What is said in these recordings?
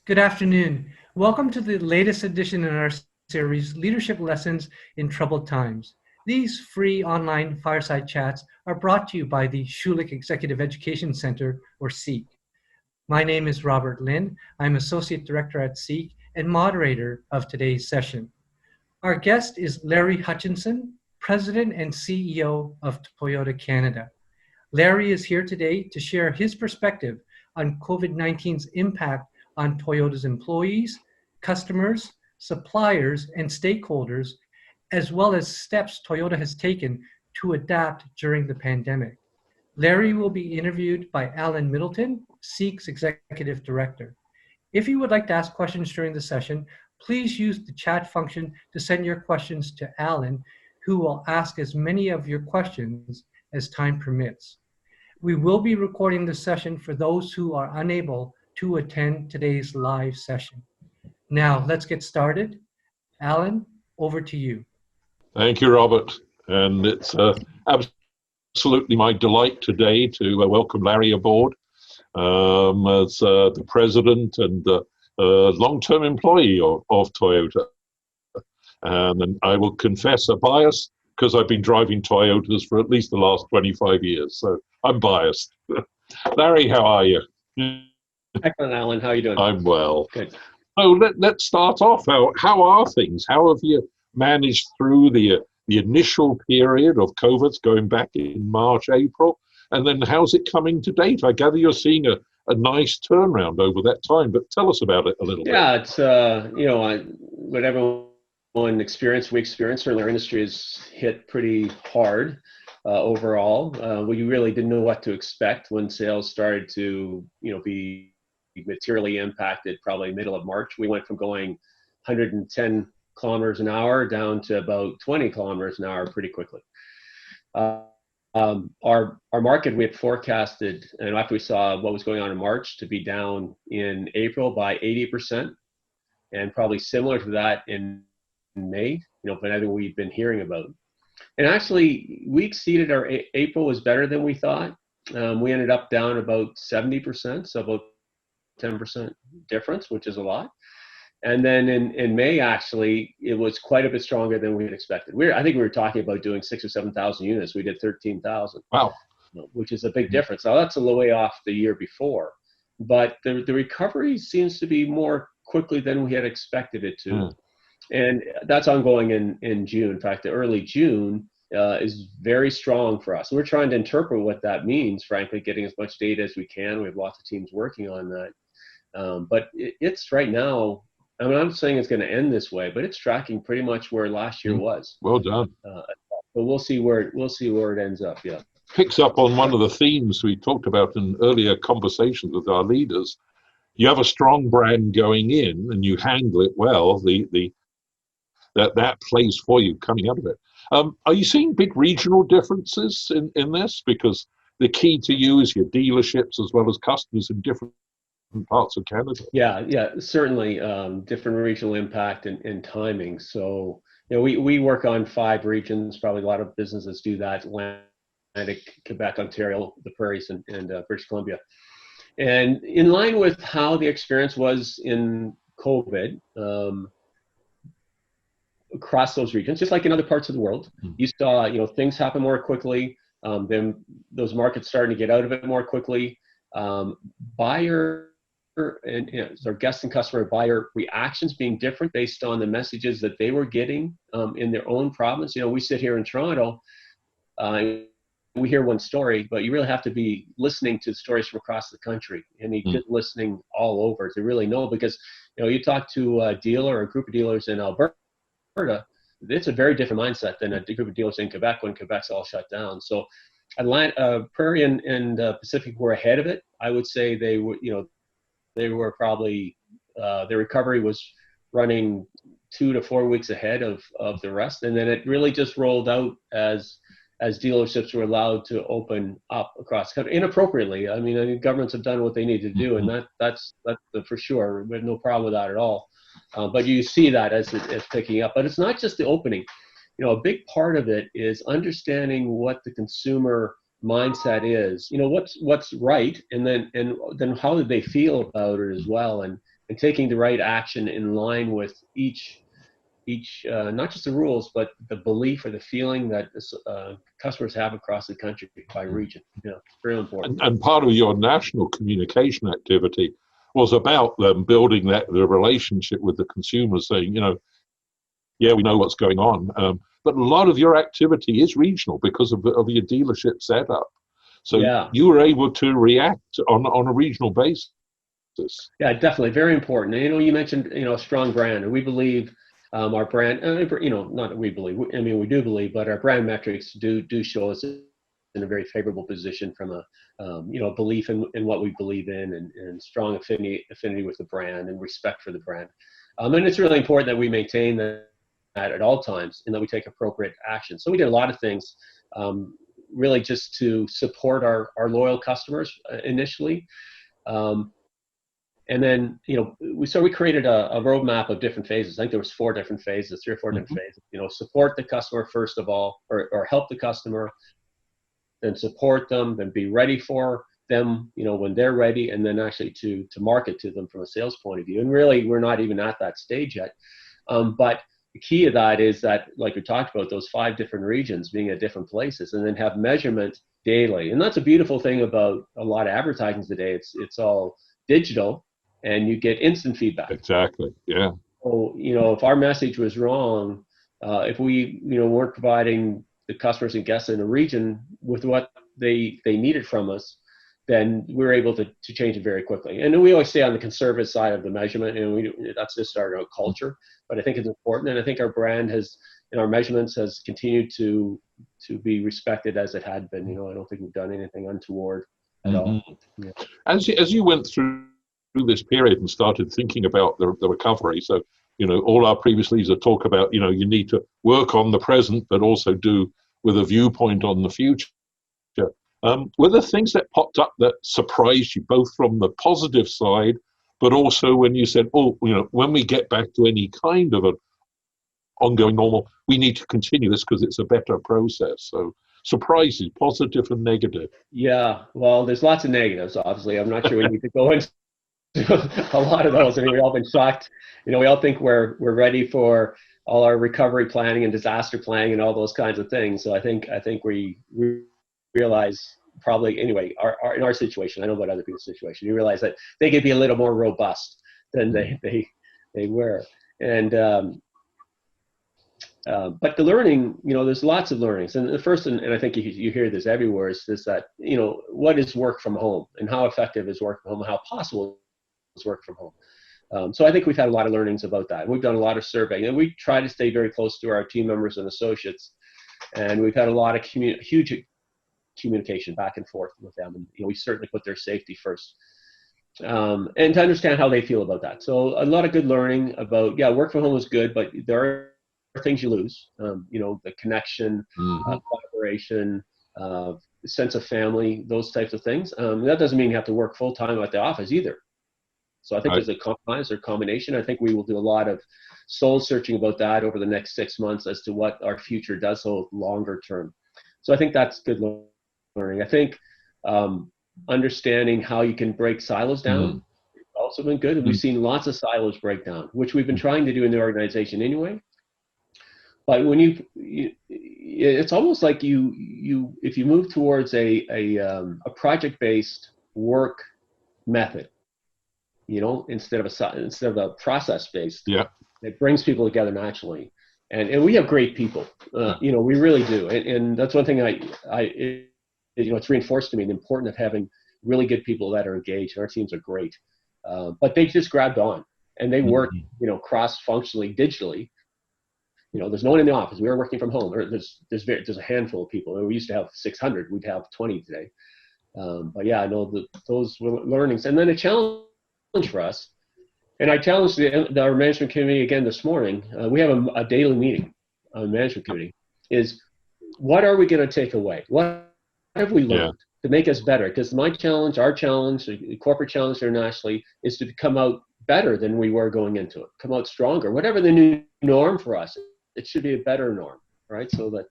Good afternoon. Welcome to the latest edition in our series, Leadership Lessons in Troubled Times. These free online fireside chats are brought to you by the Schulich Executive Education Centre, or SEEK. My name is Robert Lynn. I'm Associate Director at SEEK and moderator of today's session. Our guest is Larry Hutchinson, President and CEO of Toyota Canada. Larry is here today to share his perspective on COVID-19's impact on Toyota's employees, customers, suppliers, and stakeholders, as well as steps Toyota has taken to adapt during the pandemic. Larry will be interviewed by Alan Middleton, SEEK's Executive Director. If you would like to ask questions during the session, please use the chat function to send your questions to Alan, who will ask as many of your questions as time permits. We will be recording the session for those who are unable to attend today's live session. Now, let's get started. Alan, over to you. Thank you, Robert. And it's absolutely my delight today to welcome Larry aboard as the president and long-term employee of Toyota. And I will confess a bias because I've been driving Toyotas for at least the last 25 years. So I'm biased. Larry, how are you? Excellent, Alan. How are you doing? I'm well. Good. So let's start off. How are things? How have you managed through the initial period of COVID going back in March, April? And then how's it coming to date? I gather you're seeing a nice turnaround over that time, but tell us about it a little bit. Yeah, it's, what everyone experienced, we experienced, certainly our industry is hit pretty hard overall. We really didn't know what to expect when sales started to, be materially impacted probably middle of March. We went from going 110 kilometers an hour down to about 20 kilometers an hour pretty quickly. Our market, we had forecasted, and after we saw what was going on in March, to be down in April by 80%, and probably similar to that in May, but everything we've been hearing about. And actually, we exceeded our April was better than we thought. We ended up down about 70%, so about 10% difference, which is a lot. And then in May, actually, it was quite a bit stronger than we had expected. I think we were talking about doing 6,000 or 7,000 units. We did 13,000. Wow. Which is a big difference. Now, that's a little way off the year before. But the recovery seems to be more quickly than we had expected it to. And that's ongoing in June. In fact, the early June is very strong for us. We're trying to interpret what that means, frankly, getting as much data as we can. We have lots of teams working on that. But it's right now, I'm not saying it's going to end this way, but it's tracking pretty much where last year was. Well done. But we'll see where it ends up. Yeah. Picks up on one of the themes we talked about in earlier conversations with our leaders. You have a strong brand going in, and you handle it well. That plays for you coming out of it. Are you seeing big regional differences in this? Because the key to you is your dealerships as well as customers in different parts of Canada. Yeah, certainly different regional impact and timing. So, we work on 5 regions. Probably a lot of businesses do that: Atlantic, Quebec, Ontario, the Prairies, and British Columbia. And in line with how the experience was in COVID, across those regions, just like in other parts of the world, you saw, things happen more quickly. Then those markets starting to get out of it more quickly. Buyer and so guest and customer buyer reactions being different based on the messages that they were getting in their own province. We sit here in Toronto, we hear one story, but you really have to be listening to stories from across the country, and you get listening all over to really know, because you talk to a dealer or a group of dealers in Alberta, it's a very different mindset than a group of dealers in Quebec when Quebec's all shut down. So Prairie and Pacific were ahead of it. I would say they were probably, their recovery was running 2 to 4 weeks ahead of the rest. And then it really just rolled out as dealerships were allowed to open up across the country inappropriately. I mean, governments have done what they need to do, and that's for sure. We have no problem with that at all. But you see that as it's picking up. But it's not just the opening. A big part of it is understanding what the consumer mindset is. What's right, and then how do they feel about it as well. And and taking the right action in line with each not just the rules, but the belief or the feeling that customers have across the country by region. Yeah, it's really important. And part of your national communication activity was about them building the relationship with the consumer, saying, yeah, we know what's going on. But a lot of your activity is regional because of your dealership setup. So yeah, you were able to react on a regional basis. Yeah, definitely. Very important. And, you mentioned, a strong brand, and we believe our brand, not that we believe, I mean, we do believe, but our brand metrics do show us in a very favorable position from a, belief in what we believe in, and strong affinity with the brand and respect for the brand. And it's really important that we maintain that at all times, and that we take appropriate action. So we did a lot of things, really just to support our loyal customers initially. And then, we created a roadmap of different phases. I think there was 4 different phases, 3 or 4 different phases. Support the customer first of all, or help the customer, then support them, then be ready for them, when they're ready, and then actually to market to them from a sales point of view. And really, we're not even at that stage yet. But the key of that is that, like we talked about, those 5 different regions being at different places, and then have measurement daily. And that's a beautiful thing about a lot of advertising today. It's all digital, and you get instant feedback. Exactly. Yeah. So, if our message was wrong, if we, weren't providing the customers and guests in a region with what they needed from us, then we're able to change it very quickly. And we always stay on the conservative side of the measurement, and that's just our culture. But I think it's important, and I think our brand has, in our measurements, has continued to be respected as it had been. I don't think we've done anything untoward at all. Yeah. As you went through this period and started thinking about the recovery, so all our previous leaders have talked about you need to work on the present, but also do with a viewpoint on the future. Were there things that popped up that surprised you, both from the positive side, but also when you said, when we get back to any kind of an ongoing normal, we need to continue this because it's a better process? So surprises, positive and negative. Yeah, well, there's lots of negatives, obviously. I'm not sure we need to go into a lot of those. I mean, we've all been shocked. We all think we're ready for all our recovery planning and disaster planning and all those kinds of things. So I think we realize, probably anyway, in our situation, I don't know about other people's situation, you realize that they could be a little more robust than they were. And but the learning, there's lots of learnings. And the first, and I think you hear this everywhere, is that, what is work from home, and how effective is work from home, and how possible is work from home. So I think we've had a lot of learnings about that. We've done a lot of surveying, and we try to stay very close to our team members and associates. And we've had a lot of huge communication back and forth with them. And we certainly put their safety first. And to understand how they feel about that. So a lot of good learning about, work from home is good, but there are things you lose. The connection, collaboration, sense of family, those types of things. That doesn't mean you have to work full time at the office either. So I think there's a compromise or combination. I think we will do a lot of soul searching about that over the next 6 months as to what our future does hold longer term. So I think that's good learning. I think understanding how you can break silos down has also been good. And we've seen lots of silos break down, which we've been trying to do in the organization anyway. But when it's almost like if you move towards a project-based work method, instead of a process-based, it brings people together naturally. And we have great people, we really do. And that's one thing it's reinforced to me, the importance of having really good people that are engaged. Our teams are great, but they just grabbed on, and they work, cross-functionally, digitally. There's no one in the office. We were working from home. There's a handful of people. We used to have 600. We'd have 20 today. But I know that those were learnings. And then a challenge for us, and I challenged our management committee again this morning. We have a daily meeting on the management committee. Is what are we going to take away? What have we learned to make us better? Because my challenge, our challenge, the corporate challenge internationally, is to come out better than we were going into it. Come out stronger. Whatever the new norm for us, it should be a better norm, right? So that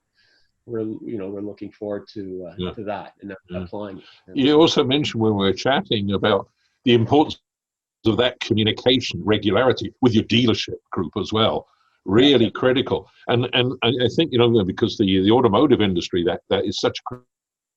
we're looking forward to that and applying it. You also mentioned when we were chatting about the importance of that communication regularity with your dealership group as well. Really critical. And I think, because the automotive industry, that is such a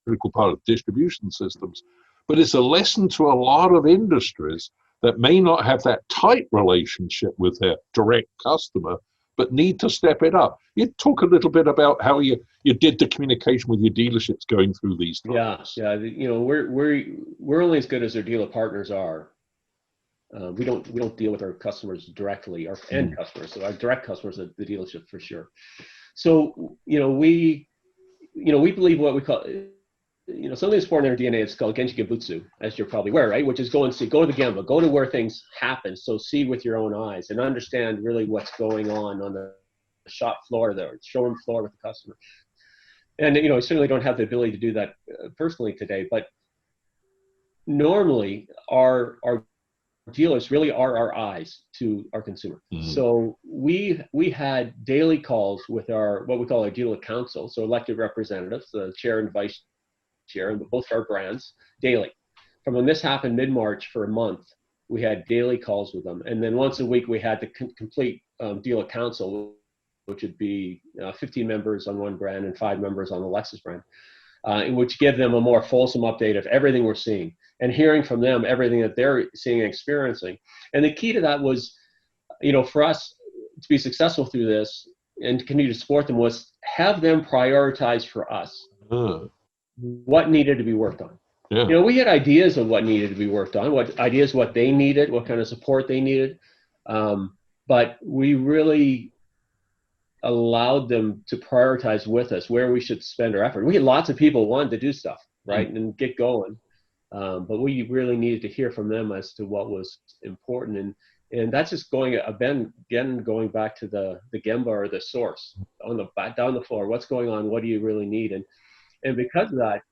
critical part of distribution systems, but it's a lesson to a lot of industries that may not have that tight relationship with their direct customer, but need to step it up. You talk a little bit about how you did the communication with your dealerships going through these times. Yeah. We're only as good as our dealer partners are. We don't deal with our customers directly, our end customers. So our direct customers are the dealership for sure. So we believe what we call something that's born in our DNA. It's called Genji Gibutsu, as you're probably aware, right? Which is go to the Gemba, go to where things happen. So see with your own eyes and understand really what's going on the shop floor, the showroom floor with the customer. And I certainly don't have the ability to do that personally today, but normally our dealers really are our eyes to our consumer. So we had daily calls with what we call our dealer council, so elected representatives, the chair and vice chair, and both our brands daily. From when this happened mid-March for a month, we had daily calls with them, and then once a week we had the complete dealer council, which would be 15 members on one brand and 5 members on the Lexus brand, in which give them a more fulsome update of everything we're seeing and hearing from them everything that they're seeing and experiencing. And the key to that was, for us to be successful through this and to continue to support them was have them prioritize for us what needed to be worked on. Yeah. We had ideas of what needed to be worked on, what they needed, what kind of support they needed. But we really allowed them to prioritize with us where we should spend our effort. We had lots of people wanting to do stuff, right, and get going. But we really needed to hear from them as to what was important. And that's just going back to the Gemba or the source down the floor. What's going on? What do you really need? And because of that,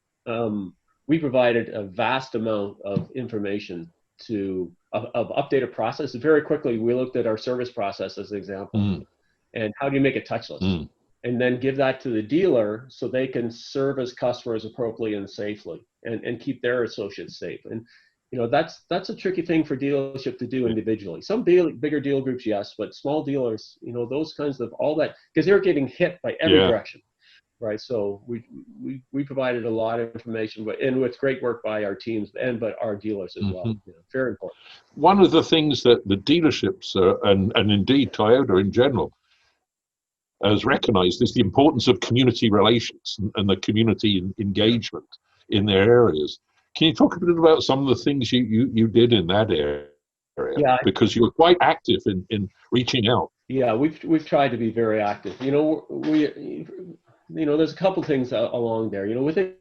we provided a vast amount of information of updated process. Very quickly, we looked at our service process as an example. And how do you make it touchless? And then give that to the dealer so they can service customers appropriately and safely and keep their associates safe. And that's a tricky thing for dealership to do individually. Some bigger dealer groups, yes, but small dealers, those kinds of all that, because they're getting hit by every direction, right? So we provided a lot of information, and with great work by our teams but our dealers as well. Very important. One of the things that the dealerships and indeed Toyota in general has recognized is the importance of community relations and the community engagement in their areas. Can you talk a bit about some of the things you did in that area? Yeah, because you were quite active in reaching out. Yeah, we've tried to be very active. There's a couple things along there. Within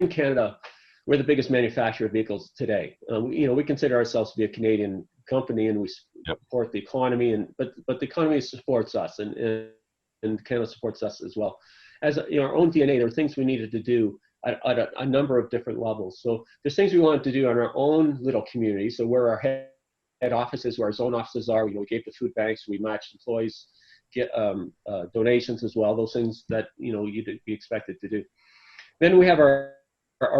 Canada, we're the biggest manufacturer of vehicles today. We consider ourselves to be a Canadian company, and we support the economy, but the economy supports us, and Canada supports us as well. As our own DNA, there were things we needed to do at a number of different levels. So there's things we wanted to do in our own little community. So where our head offices, where our zone offices are, we gave to food banks, we matched employees, get donations as well. Those things that you'd be expected to do. Then we have our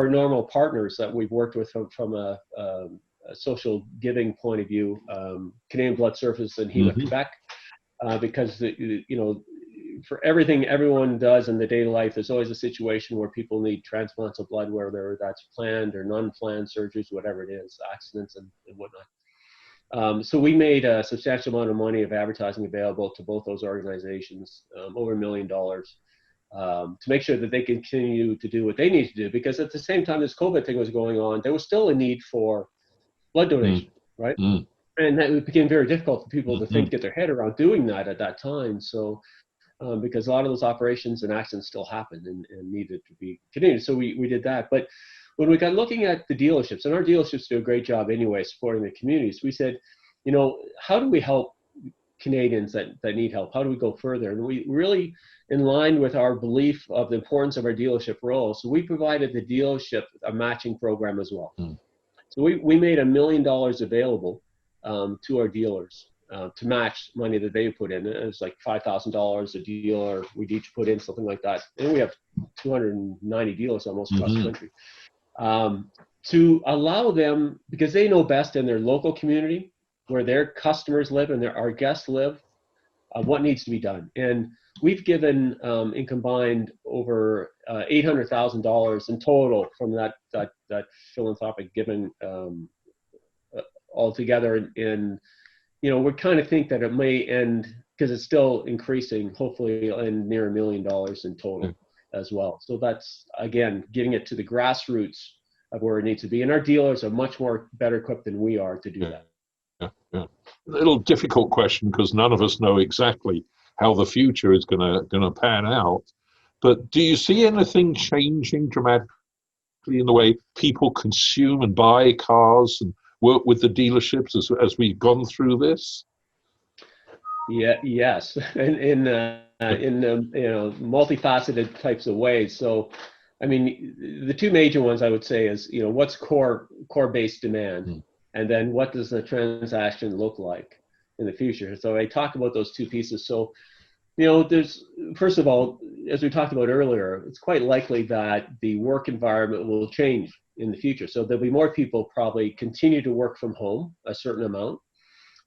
normal partners that we've worked with from a social giving point of view, Canadian Blood Services and HEMA Quebec, because for everything everyone does in the daily life, there's always a situation where people need transplants of blood, whether that's planned or non-planned surgeries, whatever it is, accidents and whatnot. So we made a substantial amount of money of advertising available to both those organizations, over $1 million, to make sure that they continue to do what they need to do. Because at the same time this COVID thing was going on, there was still a need for blood donation, right? And that became very difficult for people to get their head around doing that at that time. So because a lot of those operations and accidents still happened and needed to be continued. So we did that. But when we got looking at the dealerships, and our dealerships do a great job anyway supporting the communities, we said, how do we help Canadians that need help? How do we go further? And we really, in line with our belief of the importance of our dealership role, so we provided the dealership a matching program as well. So we made $1 million available to our dealers to match money that they put in. It was like $5,000 a dealer. We'd each put in something like that. And we have 290 dealers almost across the country. to allow them, because they know best in their local community, where their customers live and our guests live, what needs to be done. And we've given, in combined, over $800,000 in total from that philanthropic giving altogether. And we kind of think that it may end, because it's still increasing, hopefully end near $1 million in total as well. So that's, again, getting it to the grassroots of where it needs to be. And our dealers are much more better equipped than we are to do that. Yeah. A little difficult question, because none of us know exactly how the future is gonna pan out. But do you see anything changing dramatically in the way people consume and buy cars and work with the dealerships as we've gone through this? Yeah. Yes. In multifaceted types of ways. So, I mean, the two major ones I would say is, what's core based demand, and then what does the transaction look like in the future? So I talk about those two pieces. So, there's, first of all, as we talked about earlier, it's quite likely that the work environment will change in the future. So there'll be more people probably continue to work from home a certain amount,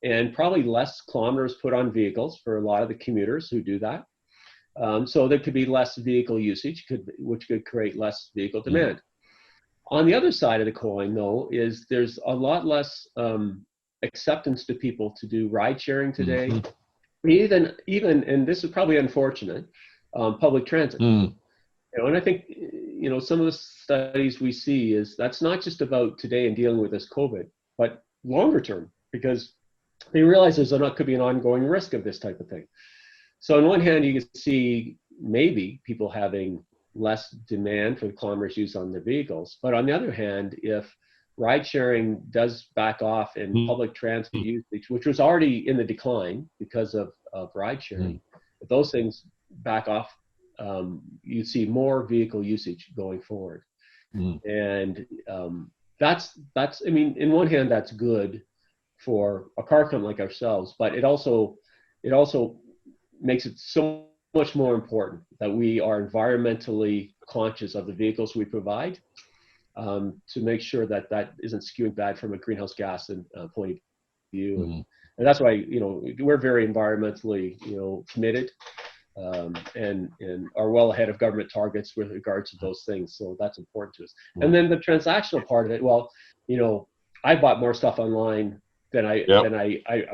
and probably less kilometers put on vehicles for a lot of the commuters who do that. So there could be less vehicle usage, which could create less vehicle demand. On the other side of the coin, though, is there's a lot less acceptance to people to do ride sharing today. Even, and this is probably unfortunate, public transit. And I think, some of the studies we see is that's not just about today and dealing with this COVID, but longer term, because they realize could be an ongoing risk of this type of thing. So on one hand, you can see maybe people having less demand for the kilometers used on their vehicles. But on the other hand, if ride sharing does back off in public transit usage, which was already in the decline because of ride sharing, if those things back off, you see more vehicle usage going forward. And that's, I mean, in one hand, that's good for a car company like ourselves, but it also makes it so much more important that we are environmentally conscious of the vehicles we provide, to make sure that isn't skewing bad from a greenhouse gas point of view. And that's why, we're very environmentally, committed, and are well ahead of government targets with regards to those things. So that's important to us. And then the transactional part of it, well, I bought more stuff online than I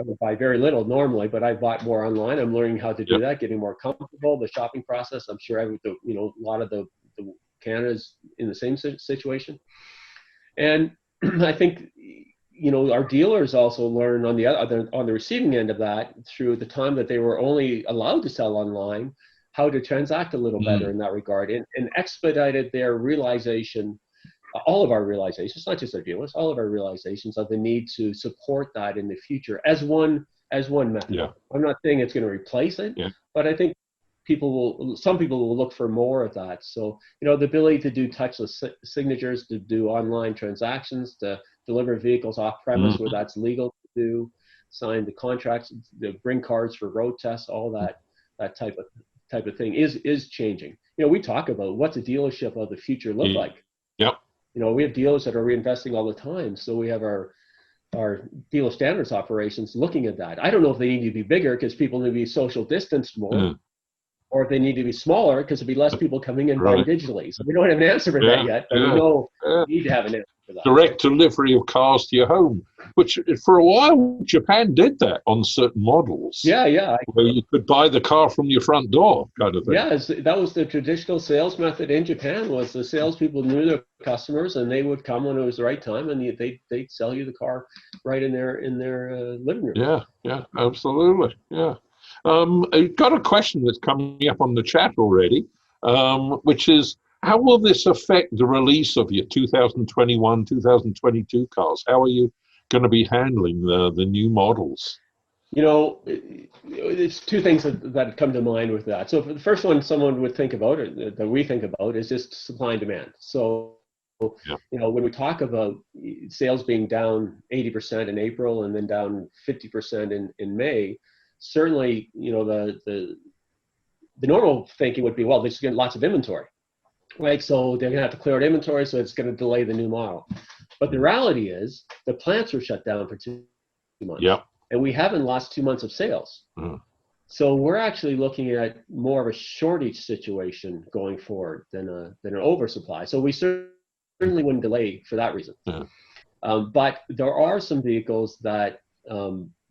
would buy very little normally, but I bought more online. I'm learning how to do that, getting more comfortable, the shopping process. I'm sure a lot of the Canada's in the same situation. And I think, our dealers also learn on the receiving end of that, through the time that they were only allowed to sell online, how to transact a little better in that regard, and expedited their realization, all of our realizations, not just our dealers, all of our realizations of the need to support that in the future as one method. I'm not saying it's going to replace it, but I think some people will look for more of that. So, the ability to do touchless signatures, to do online transactions, to deliver vehicles off premise where that's legal to do, sign the contracts, to bring cars for road tests, all that type of thing is changing. We talk about what's a dealership of the future look like. We have dealers that are reinvesting all the time. So we have our dealer standards operations looking at that. I don't know if they need to be bigger because people need to be social distanced more, or if they need to be smaller because there'll be less people coming in buying digitally. So we don't have an answer for that yet, but we know we need to have an answer for that. Direct delivery of cars to your home, which for a while Japan did that on certain models. Where you could buy the car from your front door, kind of thing. That was the traditional sales method in Japan. Was the salespeople knew their customers, and they would come when it was the right time, and they'd sell you the car right in their living room. Yeah, absolutely. Yeah. I've got a question that's coming up on the chat already, which is, how will this affect the release of your 2021, 2022 cars? How are you going to be handling the new models? It's two things that come to mind with that. So for the first one, someone would think about, or that we think about, is just supply and demand. So, when we talk about sales being down 80% in April and then down 50% in May, certainly, the normal thinking would be, well, there's lots of inventory. right? So they're going to have to clear out inventory, so it's going to delay the new model. But the reality is the plants were shut down for 2 months. Yeah. And we haven't lost 2 months of sales. So we're actually looking at more of a shortage situation going forward than an oversupply. So we certainly wouldn't delay for that reason. But there are some vehicles that,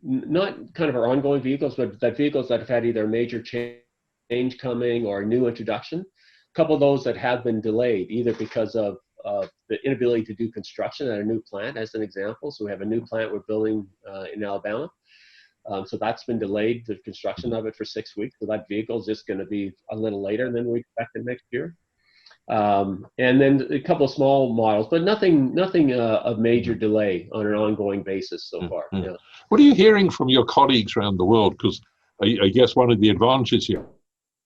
not kind of our ongoing vehicles, but that vehicles that have had either a major change coming or a new introduction. A couple of those that have been delayed, either because of the inability to do construction at a new plant, as an example. So we have a new plant we're building in Alabama. So that's been delayed, the construction of it, for 6 weeks. So that vehicle is just going to be a little later than we expected next year. And then a couple of small models, but nothing of major delay on an ongoing basis so far. Yeah. What are you hearing from your colleagues around the world? Because I guess one of the advantages you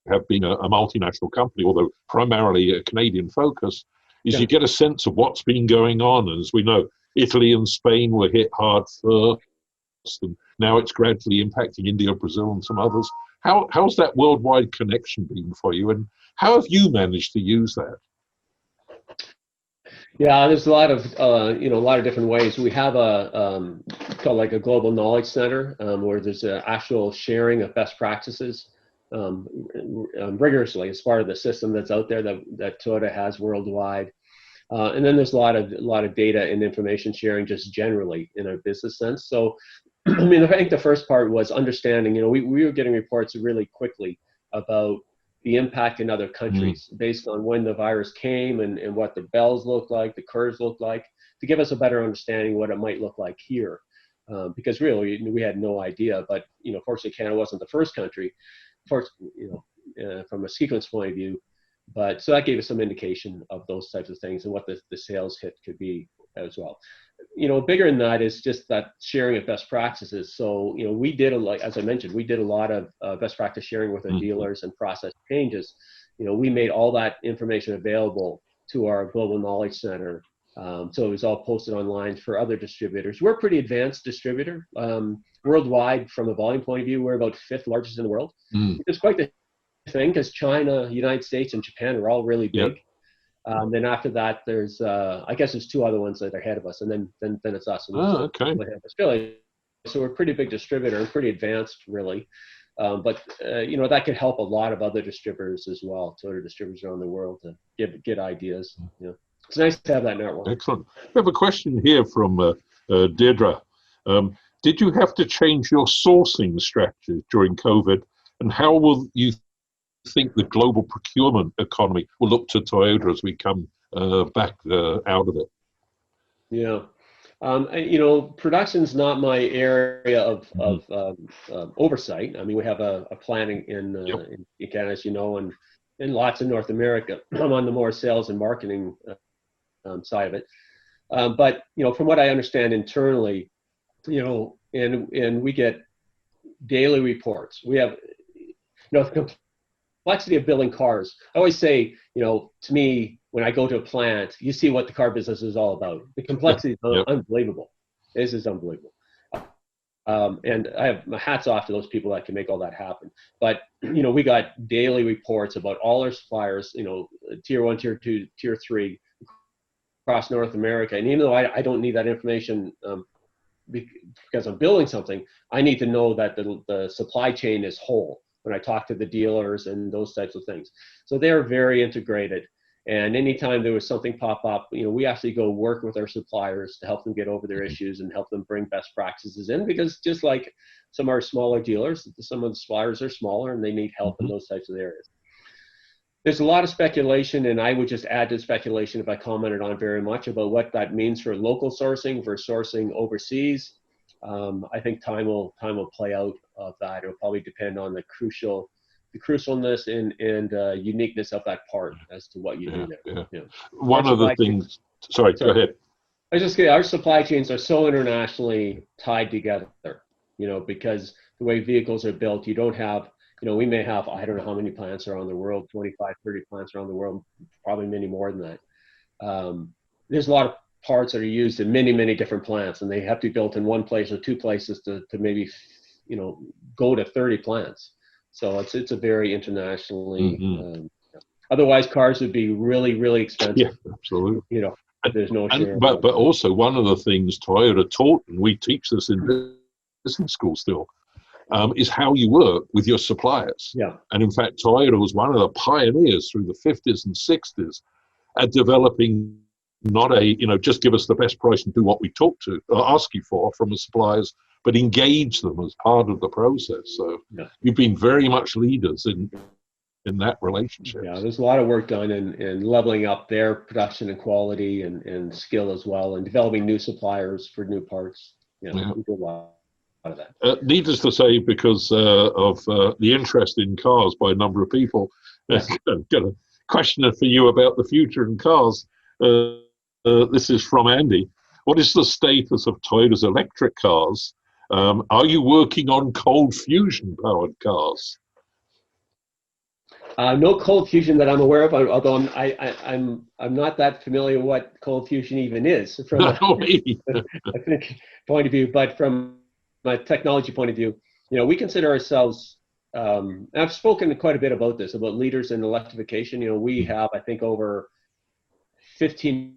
have being a multinational company, although primarily a Canadian focus, is you get a sense of what's been going on. And as we know, Italy and Spain were hit hard first, and now it's gradually impacting India, Brazil, and some others. How's that worldwide connection been for you, and how have you managed to use that? Yeah, there's a lot of a lot of different ways. We have called like a global knowledge center, where there's an actual sharing of best practices rigorously as part of the system that's out there that Toyota has worldwide. And then there's a lot of data and information sharing just generally in a business sense. So, I mean, I think the first part was understanding. We were getting reports really quickly about the impact in other countries based on when the virus came and what the bells looked like, the curves looked like, to give us a better understanding what it might look like here. Because really, we had no idea. But fortunately, Canada wasn't the first country, from a sequence point of view. But so that gave us some indication of those types of things and what the sales hit could be as well. Bigger than that is just that sharing of best practices. So, we did as I mentioned, we did a lot of best practice sharing with our dealers and process changes. We made all that information available to our global knowledge center. So it was all posted online for other distributors. We're a pretty advanced distributor. Worldwide, from a volume point of view, we're about 5th largest in the world. It's quite the thing, because China, United States, and Japan are all really big. Then after that, there's I guess there's 2 other ones that are ahead of us, and then it's us. And okay. Australia. So we're a pretty big distributor and pretty advanced, really. But that could help a lot of other distributors as well, Toyota distributors around the world, to get ideas. It's nice to have that network. Excellent. We have a question here from Deirdre. Did you have to change your sourcing strategy during COVID, and how will you think the global procurement economy will look to Toyota as we come back out of it? Yeah. Production's not my area of oversight. I mean, we have a planning in Canada, as you know, and lots in North America. I'm on the more sales and marketing side of it. But, from what I understand internally, and we get daily reports. We have, the complexity of building cars. I always say, to me, when I go to a plant, you see what the car business is all about. The complexity is unbelievable. This is unbelievable. And I have my hats off to those people that can make all that happen. But, we got daily reports about all our suppliers, tier 1, tier 2, tier 3 across North America. And even though I don't need that information because I'm building something, I need to know that the supply chain is whole when I talk to the dealers and those types of things. So they're very integrated. And anytime there was something pop up, we actually go work with our suppliers to help them get over their issues and help them bring best practices in, because just like some of our smaller dealers, some of the suppliers are smaller and they need help in those types of areas. There's a lot of speculation, and I would just add to speculation, if I commented on very much, about what that means for local sourcing versus sourcing overseas. I think time will play out of that. It'll probably depend on the crucialness and uniqueness of that part as to what you do there. Yeah. One of the things. Sorry, go ahead. I was just kidding. Our supply chains are so internationally tied together, because the way vehicles are built, you don't have. We may have, I don't know how many plants around the world, 25, 30 plants around the world, probably many more than that. There's a lot of parts that are used in many, many different plants, and they have to be built in one place or 2 places to maybe, go to 30 plants. So it's a very internationally Otherwise, cars would be really, really expensive. Yeah, absolutely. You know, there's no shame. But also one of the things Toyota taught, and we teach this in business school still, is how you work with your suppliers. Yeah. And in fact, Toyota was one of the pioneers through the 50s and 60s at developing not a, just give us the best price and do what we ask you for from the suppliers, but engage them as part of the process. So you've been very much leaders in that relationship. Yeah, there's a lot of work done in leveling up their production and quality and skill as well, and developing new suppliers for new parts. We do a lot of that. Needless to say, because of the interest in cars by a number of people, I've got a question for you about the future in cars. This is from Andy. What is the status of Toyota's electric cars? Are you working on cold fusion powered cars? No cold fusion that I'm aware of, although I'm not that familiar what cold fusion even is from a point of view. But from a technology point of view, we consider ourselves. And I've spoken quite a bit about this, about leaders in electrification. We have, I think, over 15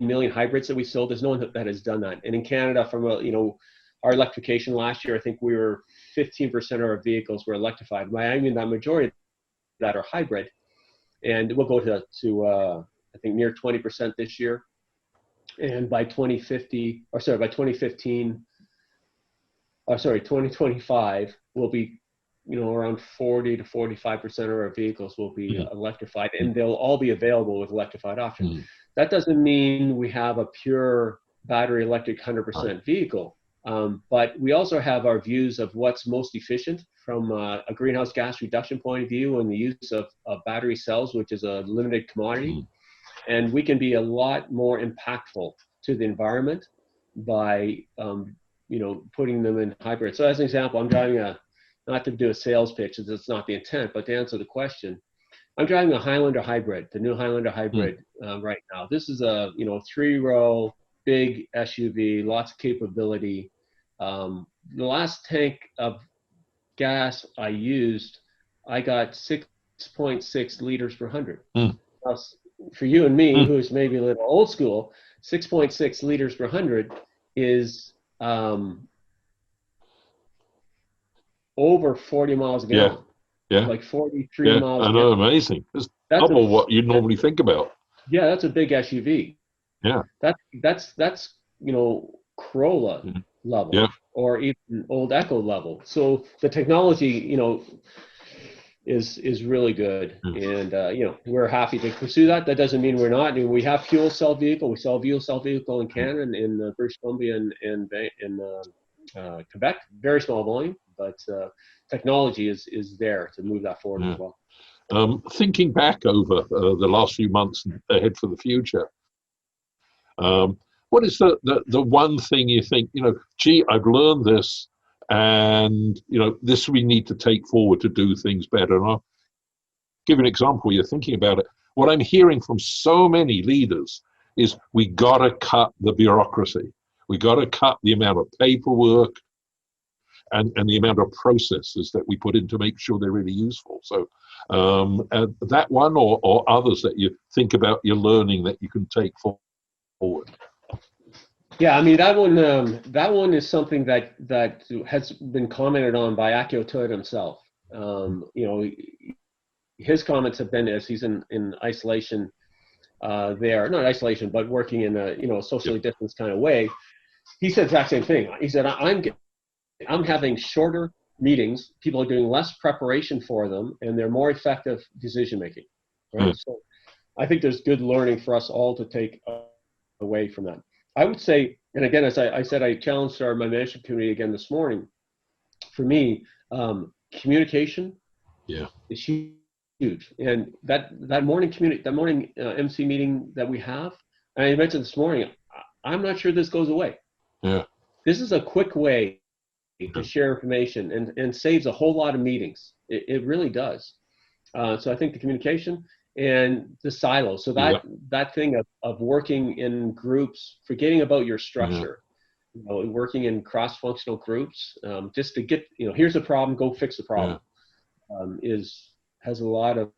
million hybrids that we sold. There's no one that has done that. And in Canada, from our electrification last year, I think we were 15% of our vehicles were electrified. I mean, that majority that are hybrid, and we'll go to I think near 20% this year, and by 2025, we'll be around 40 to 45% of our vehicles will be electrified, and they'll all be available with electrified options. That doesn't mean we have a pure battery electric 100% vehicle, but we also have our views of what's most efficient from a greenhouse gas reduction point of view, and the use of battery cells, which is a limited commodity. And we can be a lot more impactful to the environment by, putting them in hybrid. So as an example, I'm driving not to do a sales pitch, that's not the intent, but to answer the question, I'm driving a Highlander hybrid, the new Highlander hybrid right now. This is a, 3-row, big SUV, lots of capability. The last tank of gas I used, I got 6.6 liters per 100. Now, for you and me, who's maybe a little old school, 6.6 liters per 100 is over 40 miles a gallon. Yeah. Like 43 miles. I know, amazing. That's double what you normally think about. Yeah, that's a big SUV. Yeah. That's Corolla level, or even old Echo level. So the technology, is really good, and we're happy to pursue that. That doesn't mean we're not. I mean, we have fuel cell vehicle. We sell a fuel cell vehicle in Canada, in British Columbia, and in Quebec. Very small volume, but technology is there to move that forward as well. Thinking back over the last few months and ahead for the future, what is the one thing you think, gee, I've learned this, and this we need to take forward to do things better? And I'll give you an example. You're thinking about it. What I'm hearing from so many leaders is we got to cut the bureaucracy. We got to cut the amount of paperwork and the amount of processes that we put in to make sure they're really useful. So that one or others that you think about your learning that you can take forward. Yeah, I mean, that one is something that has been commented on by Akio Toyoda himself. His comments have been, as he's in isolation there, not isolation, but working in a socially distanced kind of way. He said the exact same thing. He said, I'm having shorter meetings. People are doing less preparation for them, and they're more effective decision making. Right. So I think there's good learning for us all to take away from that. I would say, and again, as I said, I challenged my management committee again this morning. For me, communication is huge. And that morning MC meeting that we have, and I mentioned this morning, I'm not sure this goes away. Yeah. This is a quick way to share information and saves a whole lot of meetings. It really does. So I think the communication and the silos. So that thing of working in groups, forgetting about your structure, working in cross-functional groups, just to get, here's a problem, go fix the problem, has a lot of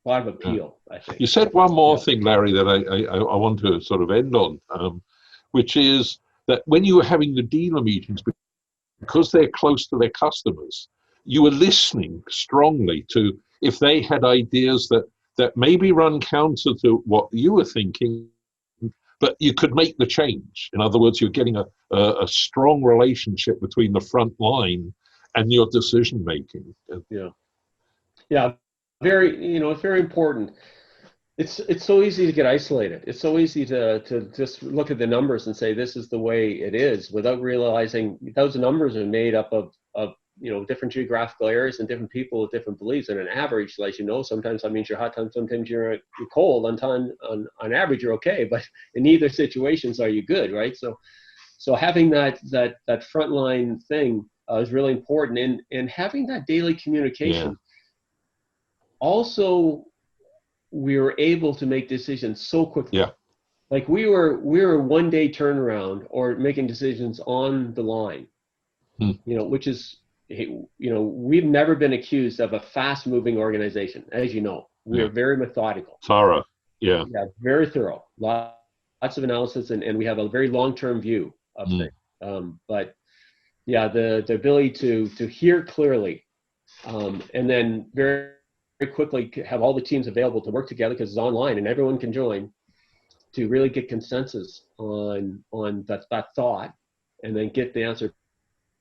a lot of appeal, I think. You said one more thing, Larry, that I want to sort of end on, which is that when you were having the dealer meetings, because they're close to their customers, you were listening strongly to if they had ideas that maybe run counter to what you were thinking, but you could make the change. In other words, you're getting a strong relationship between the front line and your decision making. Yeah, very, it's very important. It's so easy to get isolated. It's so easy to just look at the numbers and say this is the way it is, without realizing those numbers are made up of different geographical areas and different people with different beliefs. And an average, like sometimes that means you're hot, sometimes you're cold. On average, you're okay, but in neither situations are you good, right? So having that frontline thing is really important, and having that daily communication. Yeah. Also, we were able to make decisions so quickly. Yeah. Like we were 1 day turnaround or making decisions on the line, which is, we've never been accused of a fast moving organization. As you know, we are very methodical. Thorough. Yeah. Yeah. Very thorough. Lots of analysis, and we have a very long-term view of things. But yeah, the ability to hear clearly, and then very quickly have all the teams available to work together because it's online and everyone can join, to really get consensus on that thought and then get the answer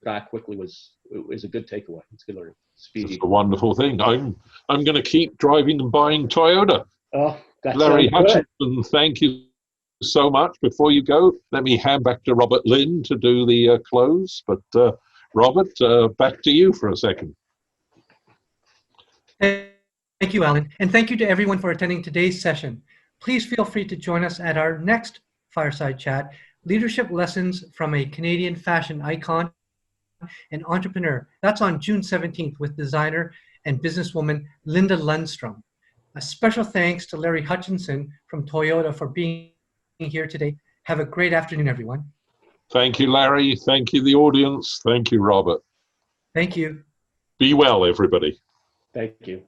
back quickly was a good takeaway. It's good learning. Speedy. It's a wonderful thing. I'm going to keep driving and buying Toyota. Oh, that's Larry good. Hutchinson, thank you so much. Before you go, let me hand back to Robert Lynn to do the close. But Robert, back to you for a second. Thank you, Alan. And thank you to everyone for attending today's session. Please feel free to join us at our next fireside chat, Leadership Lessons from a Canadian Fashion Icon and Entrepreneur. That's on June 17th with designer and businesswoman Linda Lundstrom. A special thanks to Larry Hutchinson from Toyota for being here today. Have a great afternoon, everyone. Thank you, Larry. Thank you, the audience. Thank you, Robert. Thank you. Be well, everybody. Thank you.